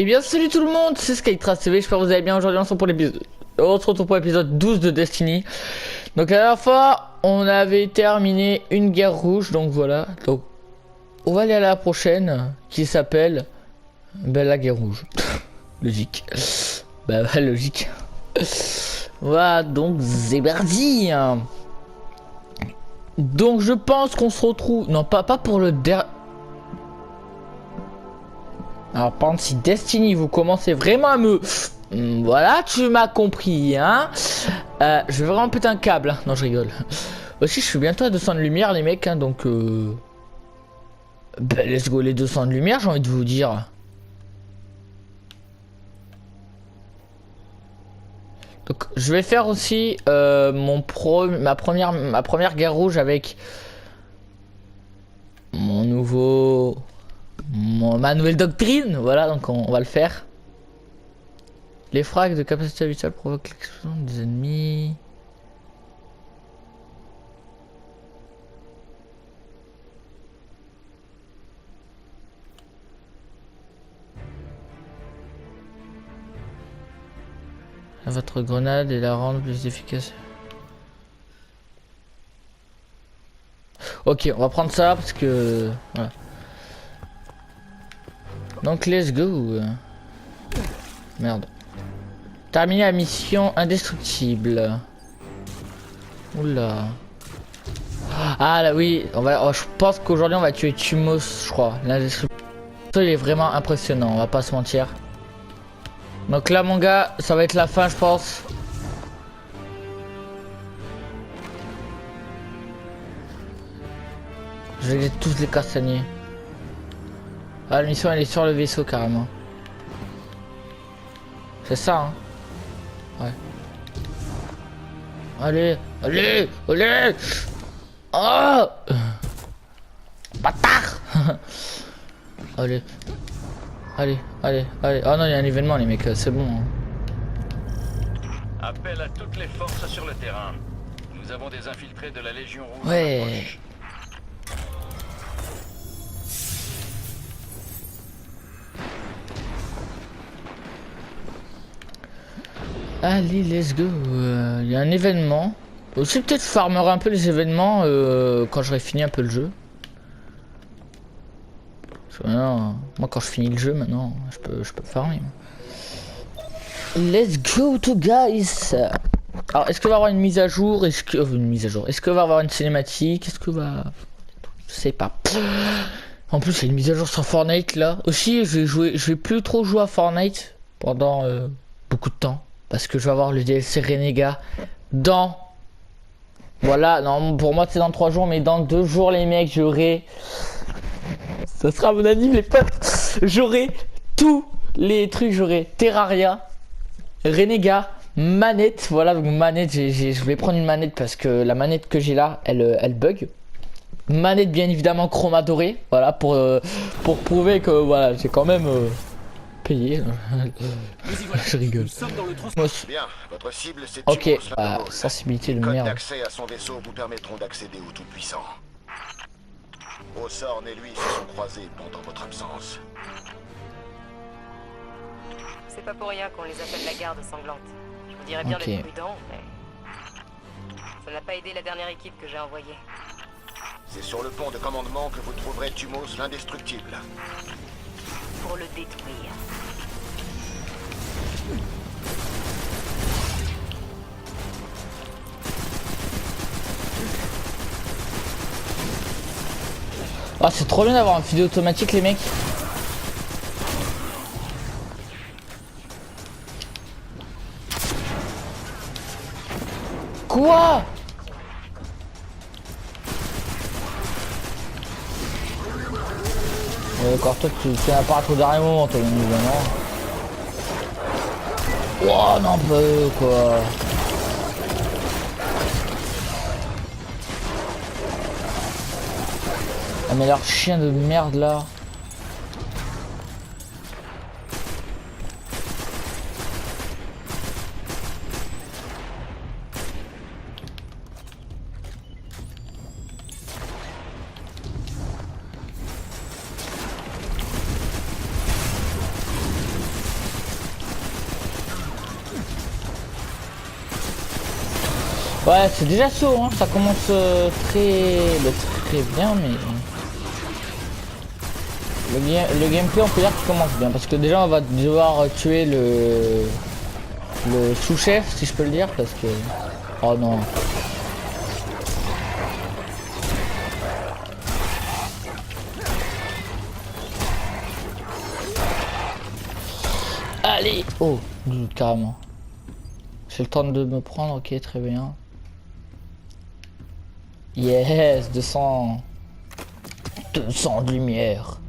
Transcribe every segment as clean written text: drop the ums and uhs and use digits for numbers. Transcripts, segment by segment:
Et bien salut tout le monde, c'est Skytrace TV, j'espère que vous allez bien. Aujourd'hui on se retrouve pour l'épisode 12 de Destiny. Donc la dernière fois on avait terminé une guerre rouge, donc voilà. Donc on va aller à la prochaine qui s'appelle la guerre rouge. Logique. Bah logique. Voilà, donc c'est parti. Donc je pense qu'on se retrouve... Non, pas pour le dernier... Alors par contre si Destiny vous commencez vraiment à me... Voilà, tu m'as compris, hein. Je vais vraiment péter un câble, hein. Non je rigole. Aussi je suis bientôt à 200 de lumière les mecs, hein, donc... Bah, let's go les 200 de lumière, j'ai envie de vous dire. Donc je vais faire aussi ma première guerre rouge avec mon nouveau... ma nouvelle doctrine, voilà, donc on va le faire. Les frags de capacité habituelle provoquent l'explosion des ennemis. Votre grenade et la rendre plus efficace. Ok, on va prendre ça parce que... Voilà. Donc let's go. Merde. Terminer la mission indestructible. Oula. Ah là oui, je pense qu'aujourd'hui on va tuer Tumos, je crois. L'indestructible. Il est vraiment impressionnant, on va pas se mentir. Donc là mon gars, ça va être la fin je pense. Je vais tous les castagner. Ah la mission elle est sur le vaisseau carrément. C'est ça hein. Ouais. Allez, allez, allez. Oh bâtard. Allez. Allez, allez, allez. Oh non, il y a un événement les mecs, c'est bon. Hein. Appel à toutes les forces sur le terrain. Nous avons des infiltrés de la Légion Rouge. Ouais. Allez, let's go. Il y a un événement. Aussi peut-être farmer un peu les événements quand j'aurai fini un peu le jeu. Parce que maintenant, moi quand je finis le jeu maintenant, je peux farmer. Let's go to guys. Alors est-ce que va y avoir une mise à jour? Est-ce que Est-ce que va y avoir une cinématique? Est-ce que va... Je sais pas. En plus il y a une mise à jour sur Fortnite là. Aussi je vais plus trop jouer à Fortnite pendant beaucoup de temps. Parce que je vais avoir le DLC Renégat dans... Voilà, non, pour moi c'est dans 3 jours, mais dans 2 jours les mecs, j'aurai... Ça sera mon anime les potes. J'aurai tous les trucs, j'aurai Terraria, Renégat, manette. Voilà, donc manette, je vais prendre une manette parce que la manette que j'ai là, elle bug. Manette bien évidemment chroma doré, voilà, pour prouver que voilà, j'ai quand même... payé. Je rigole. Bien, votre cible c'est Ok, Tumos, sensibilité de Codes merde. d'accès à son vaisseau vous permettront d'accéder au Tout-Puissant. Osorn et lui se sont croisés pendant votre absence. C'est pas pour rien qu'on les appelle la garde sanglante. Je vous dirais bien Ok. d'être prudent, mais... ça n'a pas aidé la dernière équipe que j'ai envoyée. C'est sur le pont de commandement que vous trouverez Tumos l'indestructible. Pour le détruire. Ah, c'est trop bien d'avoir un fusil automatique les mecs. Quoi? D'accord, toi tu n'as pas raté au dernier moment toi bien évidemment. Oh non quoi. Ah mais leur chien de merde là. Ouais, c'est déjà chaud, hein. Ça commence très bien, mais... Le gameplay, on peut dire qu'il commence bien. Parce que déjà, on va devoir tuer le sous-chef, si je peux le dire, parce que... Oh non. Allez. Oh, carrément. J'ai le temps de me prendre, ok, très bien. Yes, 200 de lumière.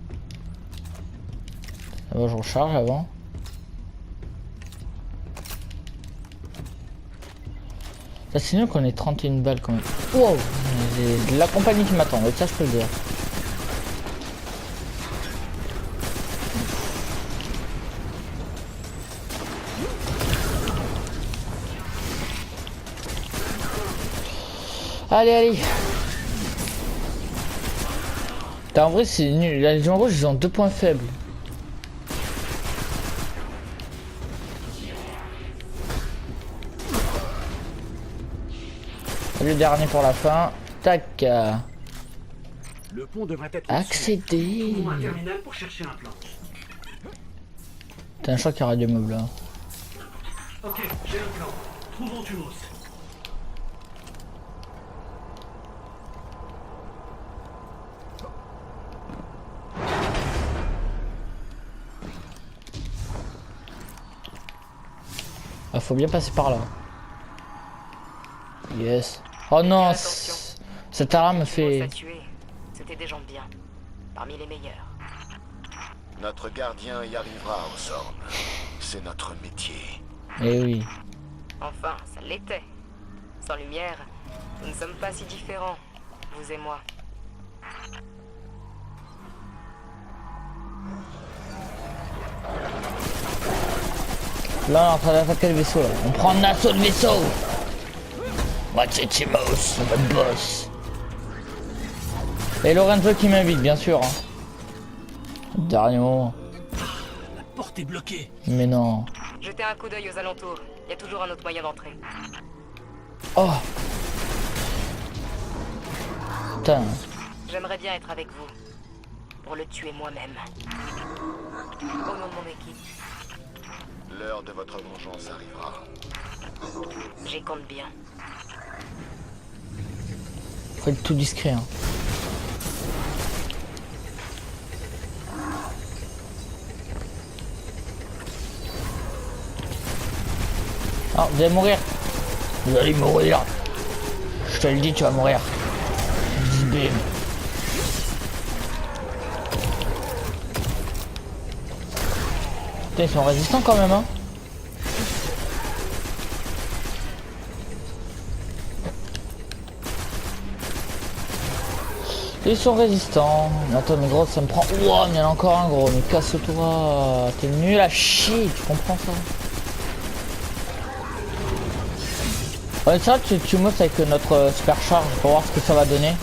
Ah bah, je recharge avant. Ça c'est nul qu'on ait 31 balles quand même. Wow, j'ai de la compagnie qui m'attend, ça je peux le dire. Allez, allez. En vrai c'est nul, la Légion Rouge ils ont 2 points faibles. Le dernier pour la fin. Tac. Le pont devrait être accéder. Trouvons un terminal pour chercher un plan. T'as un choc qui aura du meuble là. Ok, j'ai un plan. Trouvons Tumos. Ah, faut bien passer par là. Yes. Oh non, Attention. cette arme me Tumos fait... à tuer. C'était des gens bien. Parmi les meilleurs. Notre gardien y arrivera, Osorn. C'est notre métier. Eh oui. Enfin, ça l'était. Sans lumière, nous ne sommes pas si différents, vous et moi. Là, on est en train d'attaquer le vaisseau. Là. On prend un assaut de vaisseau. Moi, c'est Timos, notre boss. Et Lorenzo qui m'invite, bien sûr. Hein. Dernier moment. La porte est bloquée. Mais non. Jetez un coup d'œil aux alentours. Il y a toujours un autre moyen d'entrer. Oh. Putain. J'aimerais bien être avec vous. Pour le tuer moi-même. Au nom de mon équipe, L'heure de votre vengeance arrivera. j'y compte bien. Faut être tout discret. Hein. Oh, vous allez mourir. Vous allez mourir. Je te le dis, tu vas mourir. Bim. Putain, ils sont résistants quand même, hein. Ils sont résistants. Attends, mais gros, ça me prend... Ouah, mais il y en a encore un, gros. Mais casse-toi. T'es nul à chier, tu comprends ça? Ouais, ça, tu montes avec notre super charge pour voir ce que ça va donner.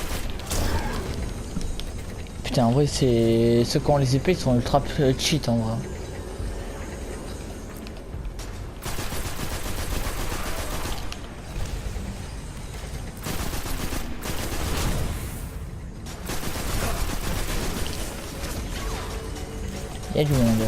Putain, en vrai, c'est... Ceux qui ont les épées, ils sont ultra cheat, en vrai. Il y a du monde.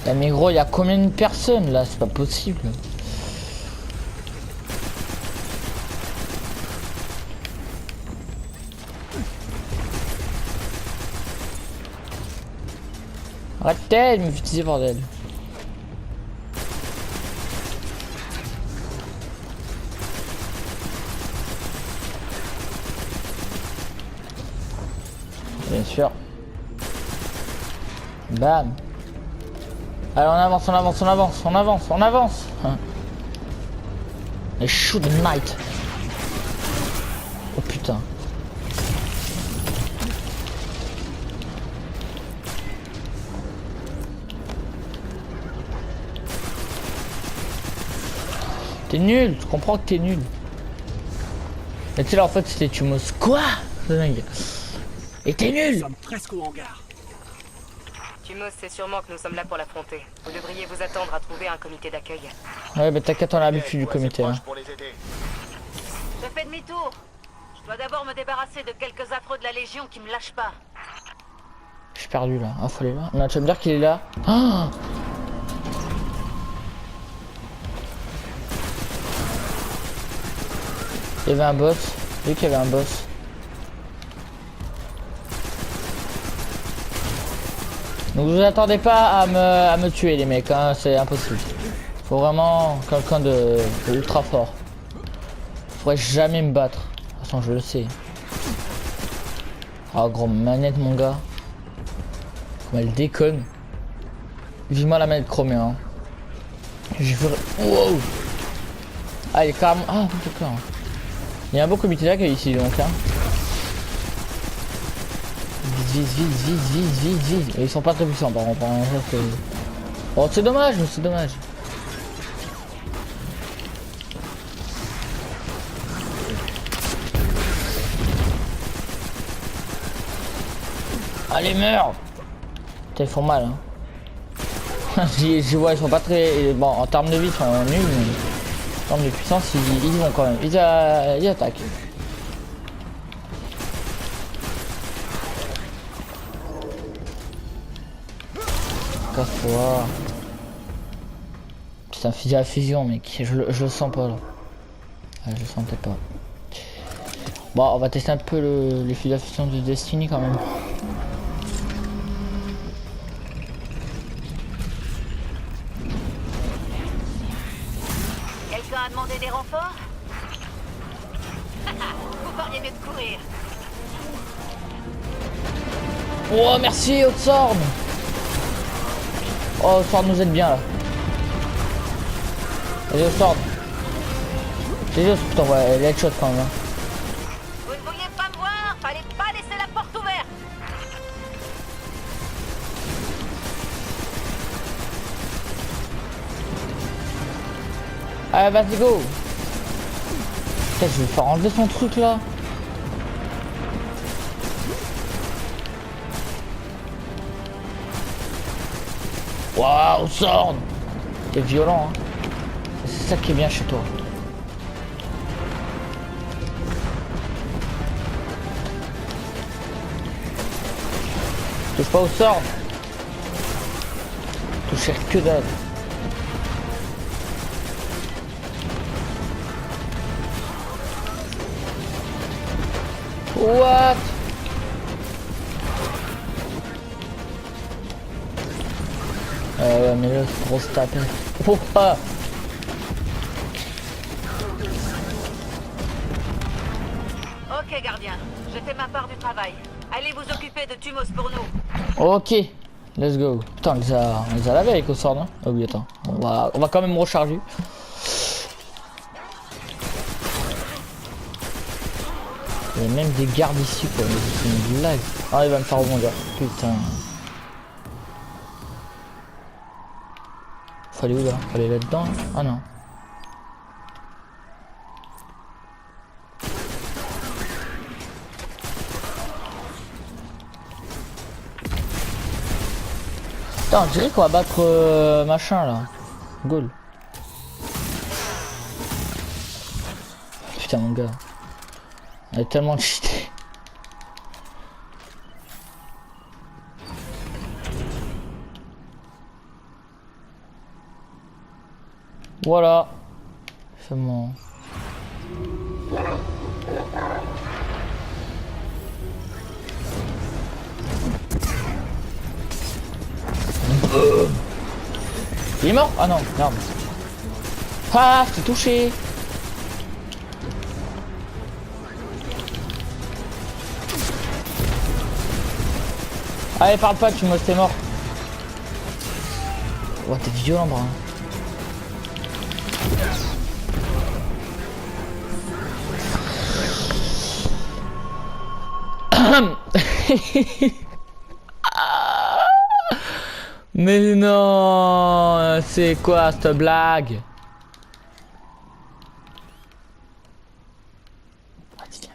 Ah, mais gros, il y a combien de personnes là? C'est pas possible. Arrêtez de me utiliser, bordel. Bien sûr. Bam. Allez, on avance, on avance, on avance, on avance, on avance. Et shoot the night. Oh putain. T'es nul, tu comprends que t'es nul. Et tu sais là en fait c'était Tumos. Quoi? C'est dingue. Et t'es Nous nul. sommes presque au hangar. Tumos sait sûrement que nous sommes là pour l'affronter. Vous devriez vous attendre à trouver un comité d'accueil. Ouais, bah t'inquiète, on a l'habitude du Êtes-vous assez comité. proche Hein. pour les aider. Je fais demi-tour. Je dois d'abord me débarrasser de quelques affreux de la Légion qui me lâchent pas. Je suis perdu là. Ah, faut aller là. Non, tu vas me dire qu'il est là. Ah, il y avait un boss. J'ai vu qu'il y avait un boss. Donc vous attendez pas à me tuer les mecs, hein, c'est impossible. Faut vraiment quelqu'un de ultra fort. Je pourrais jamais me battre. De toute façon je le sais. Ah gros manette mon gars. Comme elle déconne. Vis-moi la manette chromée hein. J'ai fait... Wow. Ah il est carrément... Ah d'accord. Il y a un beau comité d'accueil ici donc hein. Vite. Et ils sont pas très puissants par contre. Hein. Oh c'est dommage, mais c'est dommage. Allez meurs. Putain, ils font mal hein. Je vois ils sont pas très... Bon en termes de vie ils sont nuls mais... En termes de puissance ils y vont quand même. Ils attaquent. Casse-toi. C'est un fusil à fusion mec, je le sens pas là. Ouais, je le sentais pas. Bon on va tester un peu les fusils à fusion de Destiny quand même. Quelqu'un a demandé des renforts? Vous feriez mieux de courir. Oh merci Haute-Sorne. Oh Haute-Sorne nous aide bien là. Vas-y Haute-Sorne. C'est juste putain ouais l'headshot quand même. Hein. Vous ne vouliez pas me voir? Fallait pas laisser la porte ouverte. Allez vas-y go. Putain je vais faire enlever son truc là. Waouh Haute-Sorne. T'es violent hein. C'est ça qui est bien chez toi. Touche pas Haute-Sorne. Toucher que dalle. What? Ouais mais là c'est grosse tapette. Pourquoi? Ok gardien, je fais ma part du travail. Allez vous occuper de Tumos pour nous. Ok, let's go. Putain, on les a lavés avec Haute-Sorne. Hein. Ah oui, attends. On va quand même recharger. Il y a même des gardes ici, quoi. Mais c'est une blague. Ah, il va me faire rebondir. Putain. Faut aller où là? Faut aller là-dedans? Ah non. Putain, on dirait qu'on va battre machin là. Goal. Putain mon gars. On est tellement cheaté. Voilà. C'est bon. Il est mort? Ah non, merde. Ah, je t'ai touché. Allez, parle pas, tu me t'es mort. Oh, t'es violent, bras. Mais non, c'est quoi cette blague? Vas-y, viens.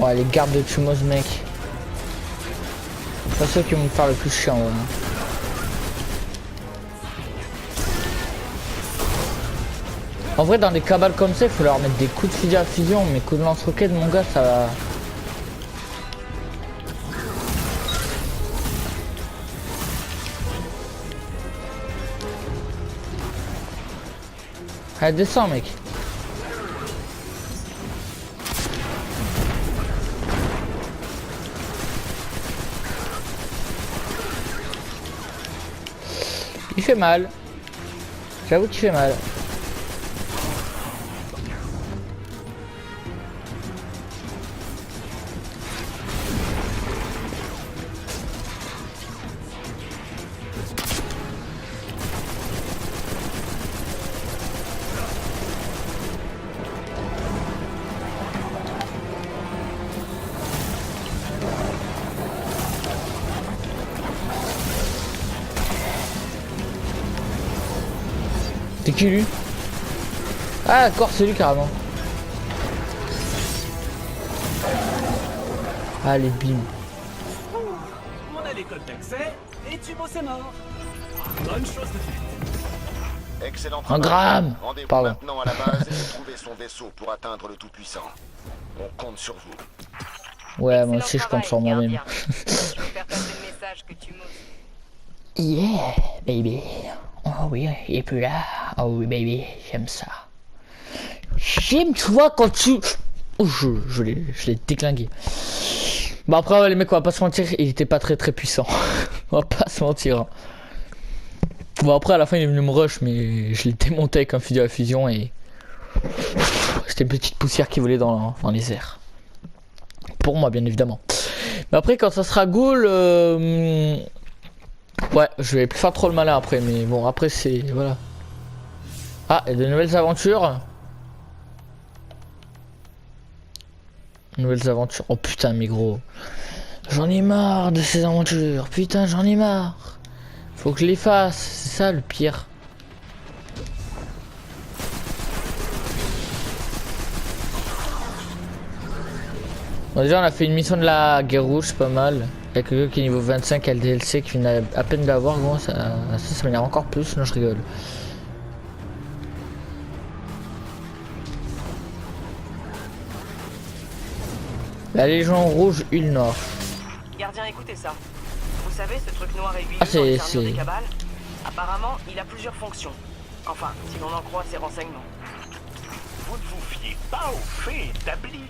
Ouais, les gardes de Tumos, mec. C'est pas ceux qui vont me faire le plus chiant, ouais. En vrai, dans des cabales comme ça, il faut leur mettre des coups de fusil à fusion, mais coups de lance-roquette, mon gars, ça va. Allez, descends, mec. Il fait mal. J'avoue qu'il fait mal. C'est qui lui? Ah d'accord, c'est lui carrément. Allez, bim. On a les codes d'accès et Tumos est mort. Bonne chose de faite. Excellent Un travail. gramme. Rendez-vous Pardon. maintenant à la base et trouvez son vaisseau pour atteindre le Tout-Puissant. On compte sur vous. Ouais, moi Excellent aussi je compte travail, sur moi-même. gardien. Je vais faire passer le message que Tumos. Yeah, baby. Oh oui, il est plus là. Oh oui, baby, j'aime ça. J'aime, tu vois, quand tu... Oh, je l'ai déclingué. Bon après, ouais, les mecs, on va pas se mentir, il était pas très puissant. On va pas se mentir. Hein. Bon après, à la fin, il est venu me rush, mais je l'ai démonté avec un fusil à fusion et... C'était une petite poussière qui volait dans les airs. Pour moi, bien évidemment. Mais après, quand ça sera goal... Ouais, je vais plus faire trop le malin après, mais bon, après c'est... Voilà. Ah, et de nouvelles aventures. Nouvelles aventures. Oh putain, mais gros. J'en ai marre de ces aventures. Putain, j'en ai marre. Faut que je les fasse. C'est ça le pire. Bon, déjà, on a fait une mission de la guerre rouge, c'est pas mal. Il y a quelqu'un qui est niveau 25 à LDLC qui vient à peine d'avoir, gros. Ça m'énerve encore plus. Non, je rigole. La Légion Rouge, Huile Noire. Gardien, écoutez ça. Vous savez, ce truc noir et huileux Ah, dans les c'est- armures des cabales, apparemment, il a plusieurs fonctions. Enfin, si l'on en croit ses renseignements. Vous ne vous fiez pas aux faits établis.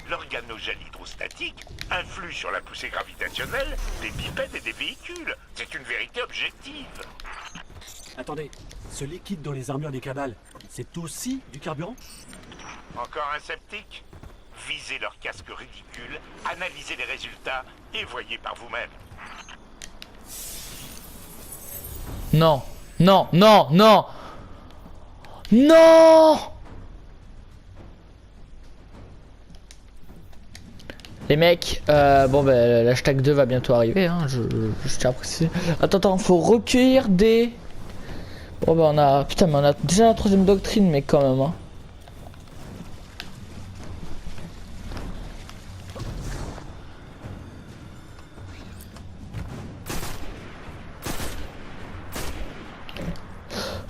L'organogène hydrostatique influe sur la poussée gravitationnelle des bipèdes et des véhicules. C'est une vérité objective. Attendez, ce liquide dans les armures des cabales, c'est aussi du carburant? Encore un sceptique? Visez leur casque ridicule, analysez les résultats et voyez par vous-même. Non, non, non, non. Non. Les mecs, bon ben l'hashtag 2 va bientôt arriver, hein, je tiens à préciser. Attends, faut recueillir des... Bon ben on a... Putain, mais on a déjà la troisième doctrine, mais quand même, hein.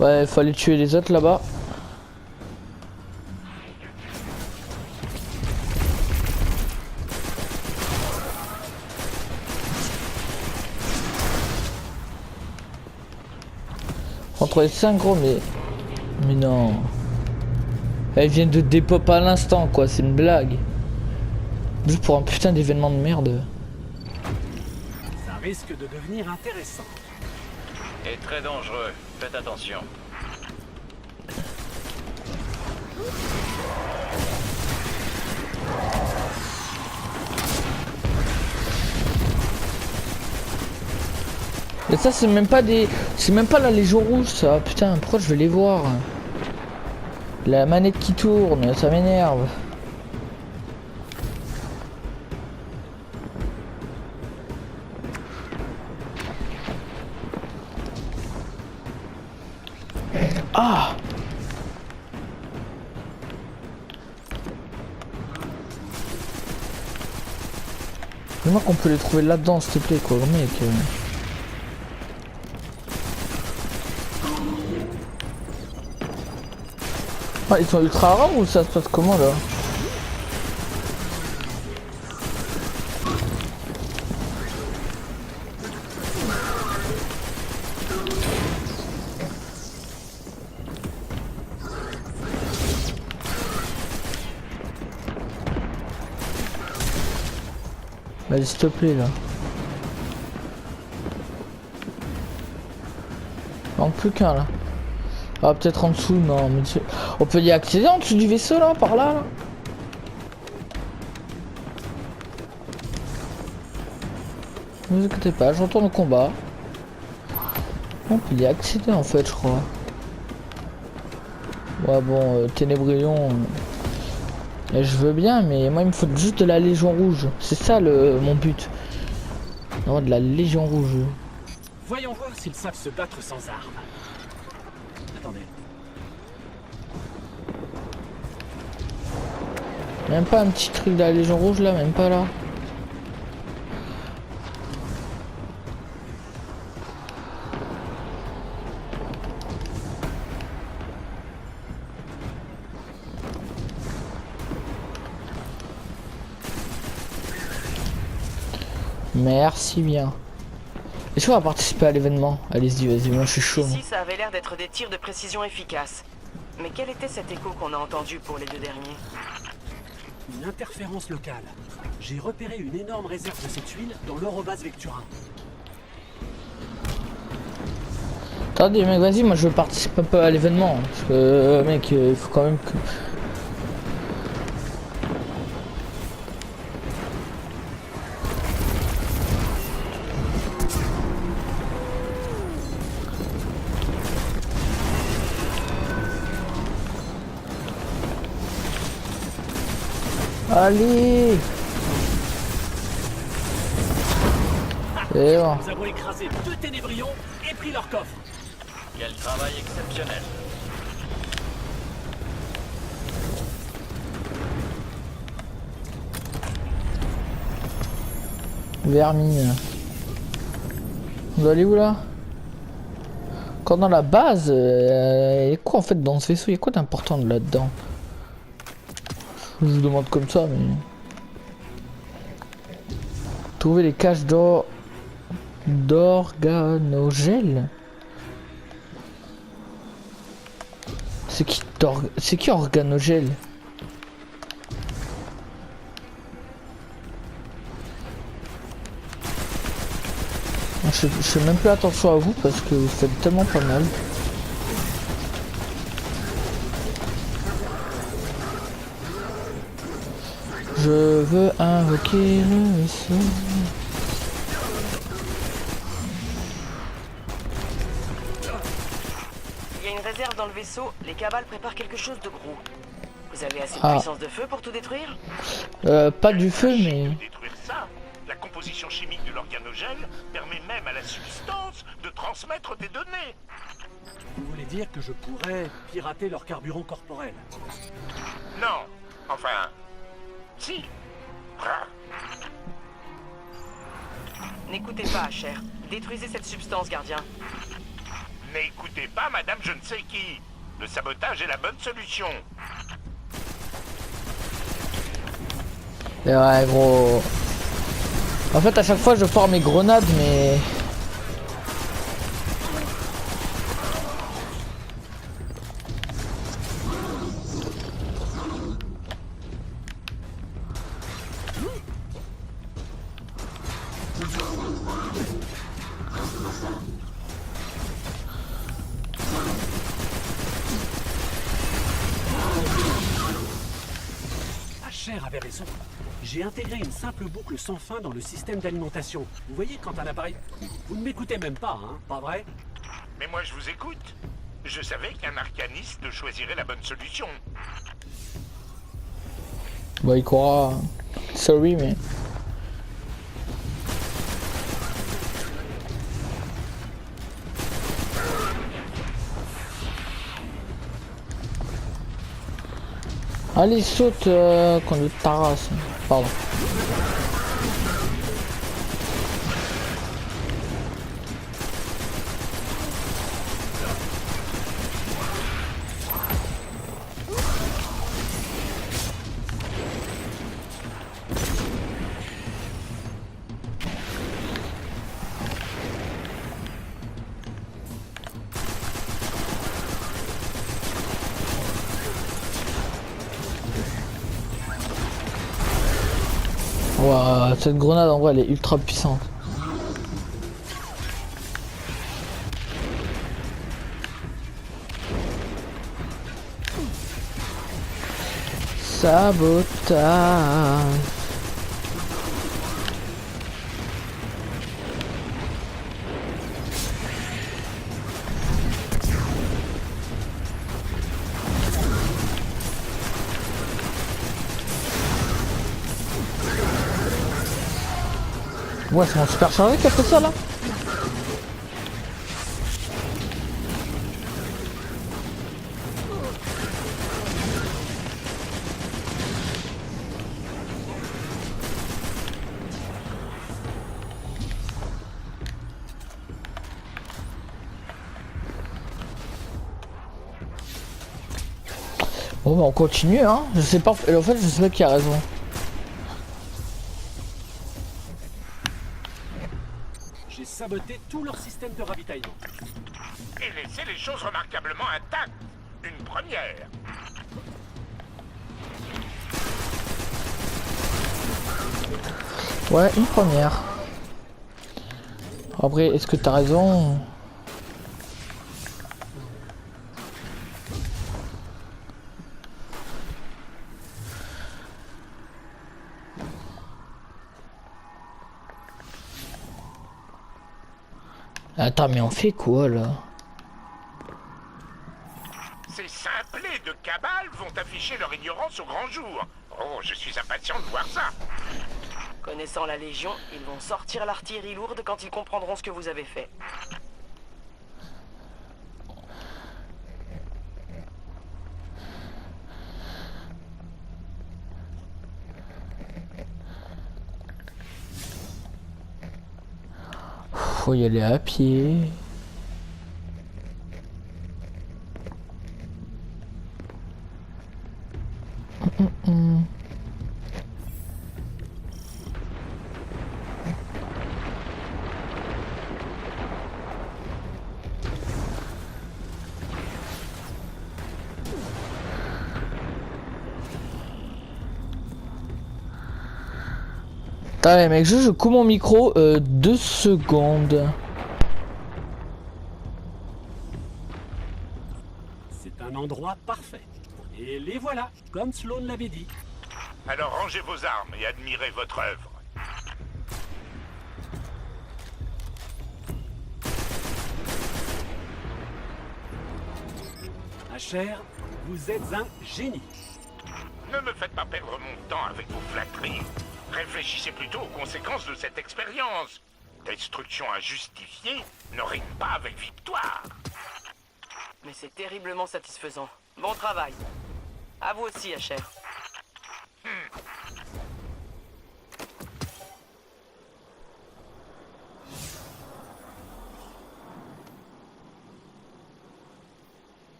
Ouais, faut aller tuer les autres là-bas. Entre les 5 gros, mais non. Elles viennent de dépop à l'instant, quoi, c'est une blague. Juste pour un putain d'événement de merde. Ça risque de devenir intéressant. Et très dangereux, faites attention. Et ça c'est même pas des... C'est même pas la Légion Rouge ça, putain, pourquoi je vais les voir? La manette qui tourne, ça m'énerve. Ah! Dis-moi qu'on peut les trouver là-dedans, s'il te plaît, quoi, mec. Ah, ils sont ultra rares ou ça se passe comment là? Vas-y, s'il te plaît là. Il manque plus qu'un là. Ah, peut-être en dessous, non, mais on peut y accéder en dessous du vaisseau là, par là, là. Ne vous inquiétez pas, je retourne au combat. On peut y accéder en fait, je crois. Ouais, bon, Ténébrion. Je veux bien, mais moi il me faut juste de la Légion Rouge. C'est ça mon but. Non, de la Légion Rouge. Voyons voir s'ils savent se battre sans armes. Attendez. Même pas un petit truc de la Légion Rouge là, même pas là. Merci bien. Est-ce qu'on va participer à l'événement? Allez-y, vas-y, moi je suis chaud. Ici, ça avait l'air d'être des tirs de précision efficaces. Mais quel était cet écho qu'on a entendu pour les deux derniers? Une interférence locale. J'ai repéré une énorme réserve de cette huile dans l'Eurobase Vectura. Attendez mec, vas-y, moi je veux participer un peu à l'événement. Parce que mec, il faut quand même que... Allez. Et bon. Nous avons écrasé 2 Ténébrions et pris leur coffre. Quel travail exceptionnel. Vermine. Vous allez où là? Quand dans la base, il y a quoi en fait dans ce vaisseau? Il y a quoi d'important là-dedans? Je vous demande comme ça, mais... Trouver les caches d'organogel. C'est qui organogel? Je fais même plus attention à vous parce que vous faites tellement pas mal. Je veux invoquer le vaisseau. Il y a une réserve dans le vaisseau. Les cabales préparent quelque chose de gros. Vous avez assez de Ah. puissance de feu pour tout détruire? Pas du feu, mais... De détruire ça, la composition chimique de l'organogel permet même à la substance de transmettre des données. Vous voulez dire que je pourrais pirater leur carburant corporel? Non, enfin, si. Ah. N'écoutez pas, cher. Détruisez cette substance, gardien. N'écoutez pas, madame je ne sais qui. Le sabotage est la bonne solution. Ouais, gros. En fait, à chaque fois, je pars mes grenades, mais... Cher avait raison. J'ai intégré une simple boucle sans fin dans le système d'alimentation. Vous voyez quand un appareil... Vous ne m'écoutez même pas, hein, pas vrai? Mais moi je vous écoute. Je savais qu'un arcaniste choisirait la bonne solution. Bah, il croira... Sorry, mais... Allez, saute, conduite ta race. Pardon. Ouah, cette grenade en vrai elle est ultra puissante. Sabotage. Ouais, c'est mon super chargé qui a fait ça là. Bon bah on continue hein, je sais pas, en fait je sais pas qui a raison. J'ai saboté tout leur système de ravitaillement. Et laisser les choses remarquablement intactes. Une première. Ouais, une première. Après, est-ce que t'as raison? Attends, mais on fait quoi là? Ces simplés de Cabal vont afficher leur ignorance au grand jour. Oh, je suis impatient de voir ça. Connaissant la Légion, ils vont sortir l'artillerie lourde quand ils comprendront ce que vous avez fait. Faut y aller à pied. Allez mec, je coupe mon micro 2 secondes. C'est un endroit parfait. Et les voilà, comme Sloan l'avait dit. Alors rangez vos armes et admirez votre œuvre. Asher, vous êtes un génie. Ne me faites pas perdre mon temps avec vos flatteries. Réfléchissez plutôt aux conséquences de cette expérience. Destruction injustifiée ne rime pas avec victoire. Mais c'est terriblement satisfaisant. Bon travail. À vous aussi, Asher.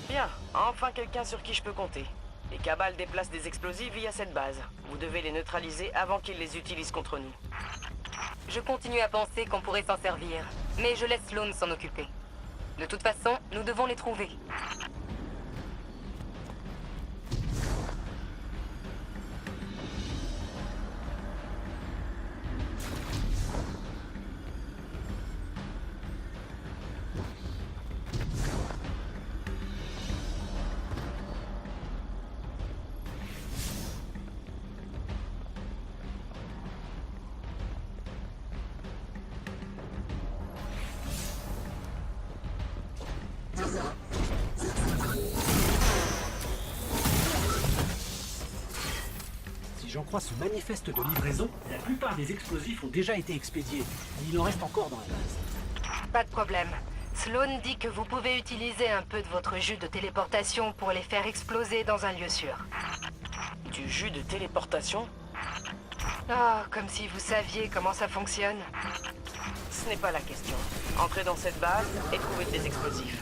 Bien, enfin quelqu'un sur qui je peux compter. Les Cabal déplacent des explosifs via cette base. Vous devez les neutraliser avant qu'ils les utilisent contre nous. Je continue à penser qu'on pourrait s'en servir, mais je laisse Sloan s'en occuper. De toute façon, nous devons les trouver. Si j'en crois ce manifeste de livraison, la plupart des explosifs ont déjà été expédiés. Il en reste encore dans la base. Pas de problème. Sloan dit que vous pouvez utiliser un peu de votre jus de téléportation pour les faire exploser dans un lieu sûr. Du jus de téléportation? Oh, comme si vous saviez comment ça fonctionne. Ce n'est pas la question. Entrez dans cette base et trouvez des explosifs.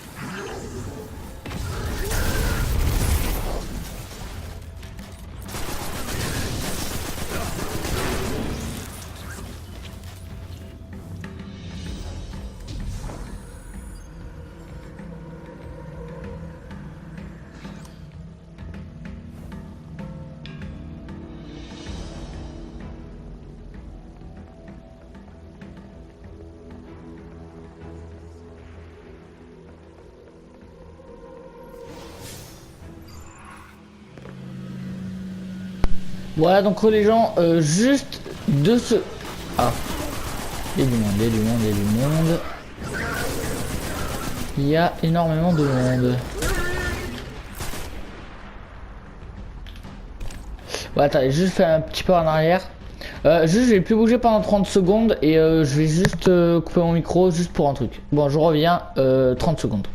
Voilà donc les gens, juste de ce... Ah. Il y a du monde, il y a du monde, il y a du monde. Il y a énormément de monde. Ouais, attendez, juste faire un petit pas en arrière. Juste, je vais plus bouger pendant 30 secondes et je vais juste couper mon micro juste pour un truc. Bon, je reviens, 30 secondes.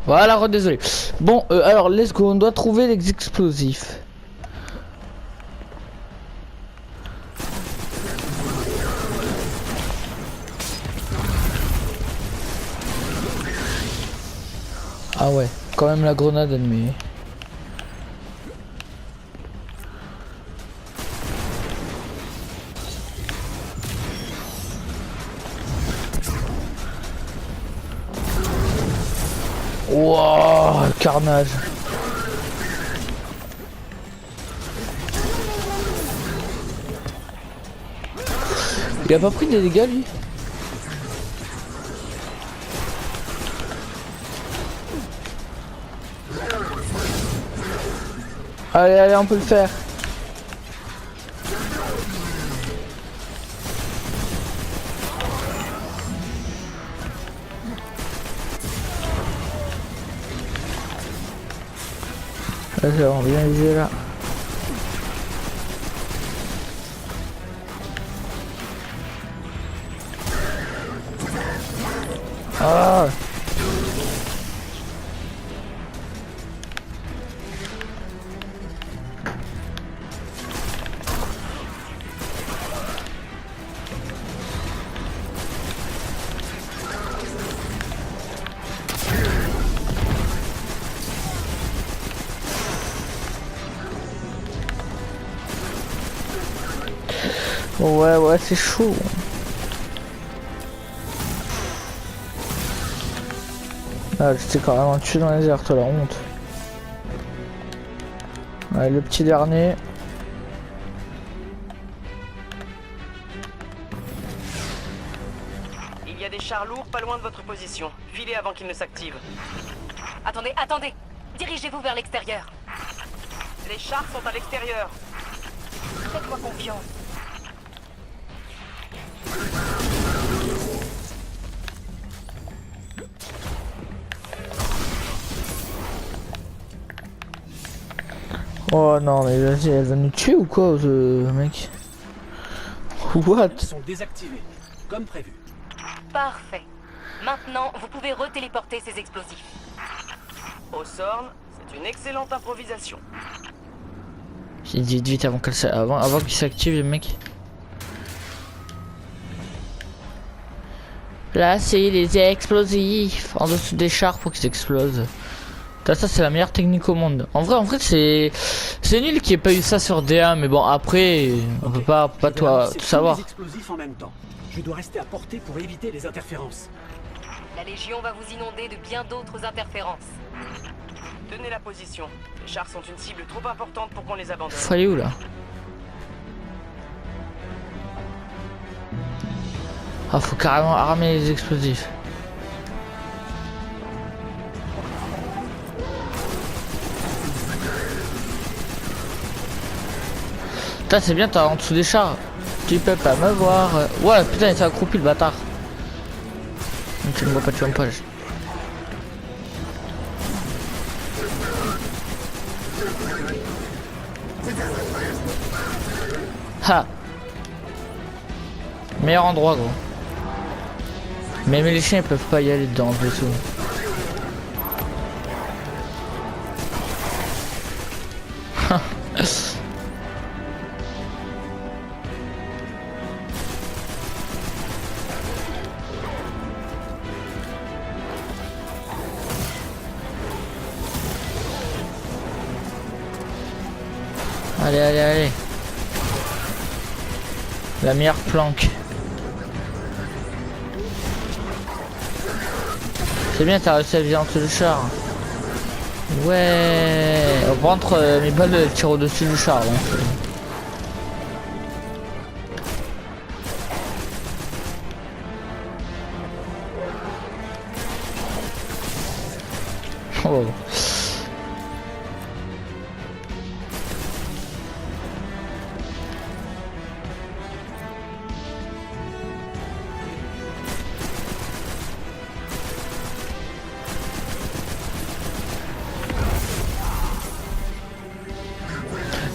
Voilà, désolé. Bon, alors, let's go, on doit trouver les explosifs. Ah ouais, quand même la grenade ennemie. Wouah, carnage. Il a pas pris des dégâts lui? Allez, allez, on peut le faire. Vas-y, on vient viser là. Ah. Ouais, ouais, c'est chaud. Ah, j'étais carrément tué dans les airs, toi, la honte. Allez, le petit dernier. Il y a des chars lourds pas loin de votre position. Filez avant qu'ils ne s'activent. Attendez, attendez. Dirigez-vous vers l'extérieur. Les chars sont à l'extérieur. Faites-moi confiance. Oh non, mais vas-y, elle va nous tuer ou quoi, ce mec? What? Ils sont désactivés, comme prévu. Parfait. Maintenant, vous pouvez retéléporter ces explosifs. Au Sorn, c'est une excellente improvisation. J'ai dit vite avant avant qu'il s'active, le mec. Là, c'est les explosifs en dessous des chars pour qu'ils explosent. Ça c'est la meilleure technique au monde. En vrai c'est nul qu'il n'y ait pas eu ça sur DA, mais bon après on peut pas toi tout savoir. Les explosifs en même temps. Je dois rester à portée pour éviter les interférences. La Légion va vous inonder de bien d'autres interférences. Tenez la position. Les chars sont une cible trop importante pour qu'on les abandonne. Faut aller où là? Ah, faut carrément armer les explosifs. Putain, c'est bien, t'es en dessous des chars. Tu peux pas me voir. Ouais, putain, il s'est accroupi le bâtard. Tu ne vois pas, tu vois pas. Ha! Meilleur endroit, gros. Mais les chiens ils peuvent pas y aller dedans le vaisseau. Allez, allez, allez. La meilleure planque. C'est bien, t'as réussi à viser entre le char. Ouais. On rentre mes balles tirent au-dessus du char. Donc. Oh.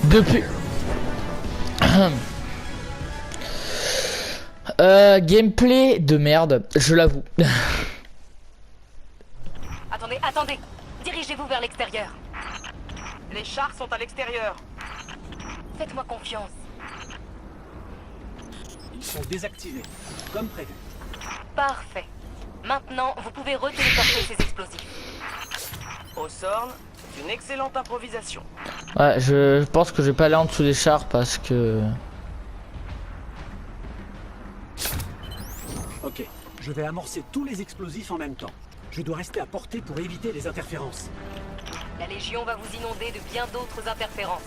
Depuis... gameplay de merde, je l'avoue. Attendez, attendez. Dirigez-vous vers l'extérieur. Les chars sont à l'extérieur. Faites-moi confiance. Ils sont désactivés, comme prévu. Parfait. Maintenant, vous pouvez retéléporter ces explosifs. Hawthorne, une excellente improvisation. Ouais, je pense que je vais pas aller en dessous des chars parce que... Ok, je vais amorcer tous les explosifs en même temps. Je dois rester à portée pour éviter les interférences. La Légion va vous inonder de bien d'autres interférences.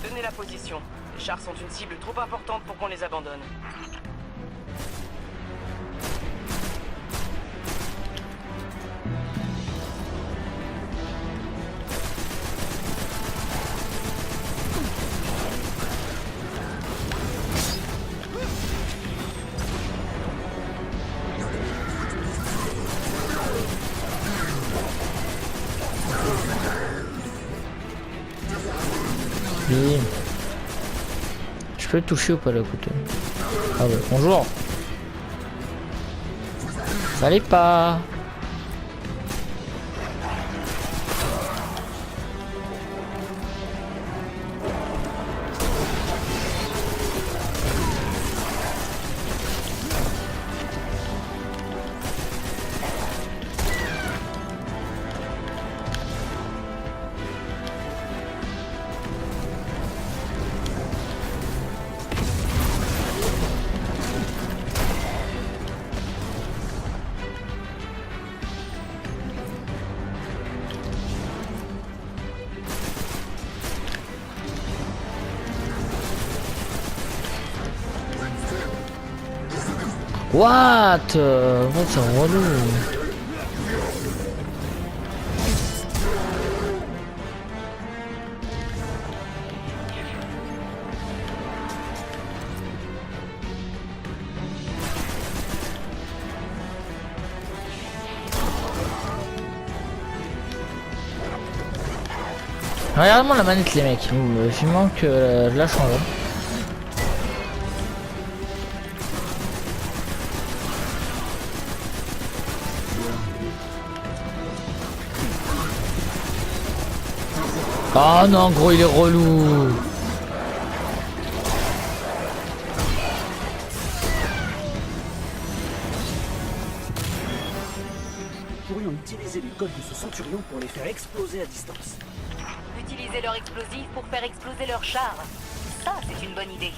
Tenez la position. Les chars sont une cible trop importante pour qu'on les abandonne. Bim. Je peux le toucher ou pas le couteau? Ah ouais, bonjour. Fallait pas. What? C'est relou. Regarde-moi la manette les mecs, il manque je la change. Oh non gros il est relou. Nous pourrions utiliser les codes de ce centurion pour les faire exploser à distance. Utiliser leur explosif pour faire exploser leur char. Ça, c'est une bonne idée.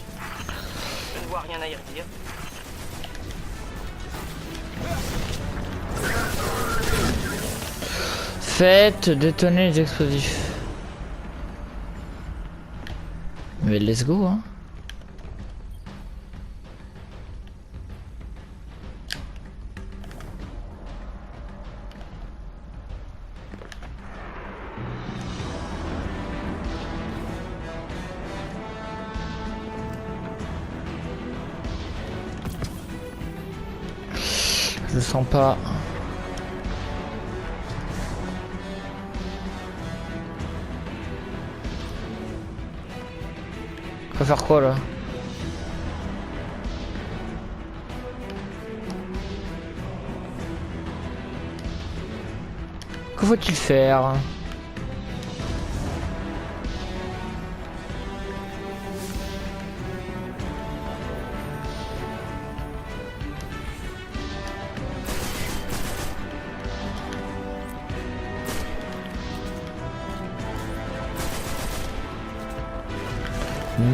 Je ne vois rien à y redire. Faites détonner les explosifs. Mais let's go hein. Je le sens pas. Faut faire quoi là? Que faut-il faire?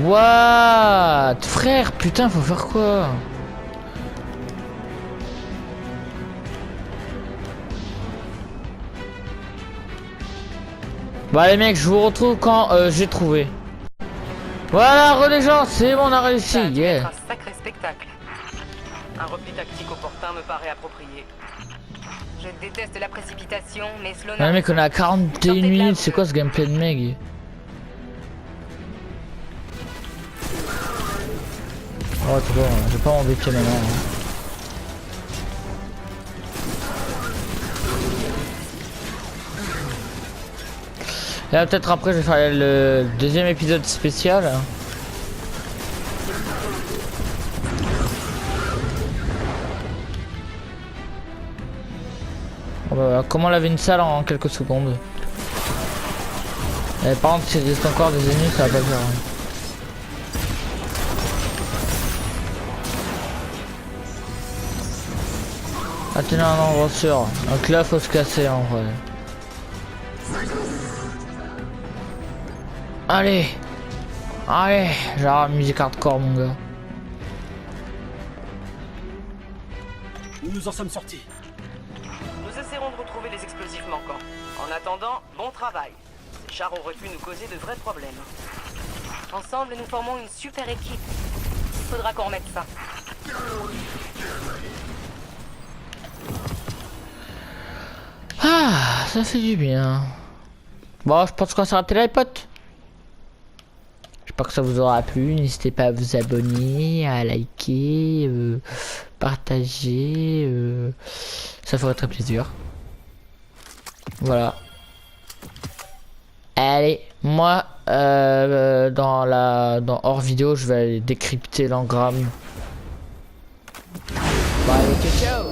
What? Frère, putain, faut faire quoi? Bah les mecs, je vous retrouve quand j'ai trouvé. Voilà, les gens, c'est bon, on a réussi, Ça a dû yeah. être un sacré spectacle. Un repli tactique opportun me paraît approprié. Je déteste la précipitation, mais Sloan... Ouais, mec, on est à 41 minutes, c'est quoi ce gameplay de mec? Oh, c'est bon, je vais pas m'embêter maintenant. Et là, peut-être après, je vais faire le deuxième épisode spécial. Bon, bah, voilà. Comment laver une salle en quelques secondes. Et par contre, s'il reste encore des ennemis, ça va pas le faire. Attendez un endroit sûr. Donc là, faut se casser en vrai. Allez. Allez. Genre musique hardcore, mon gars. Nous nous en sommes sortis. Nous essaierons de retrouver les explosifs manquants. En attendant, bon travail. Ces chars auraient pu nous causer de vrais problèmes. Ensemble, nous formons une super équipe. Il faudra qu'on remette ça. Ah, ça fait du bien. Bon, je pense qu'on s'arrête là, les potes. J'espère que ça vous aura plu. N'hésitez pas à vous abonner, à liker, partager. Ça ferait très plaisir. Voilà. Allez, moi, dans hors vidéo, je vais aller décrypter l'engramme. Bon, allez, ciao, ciao.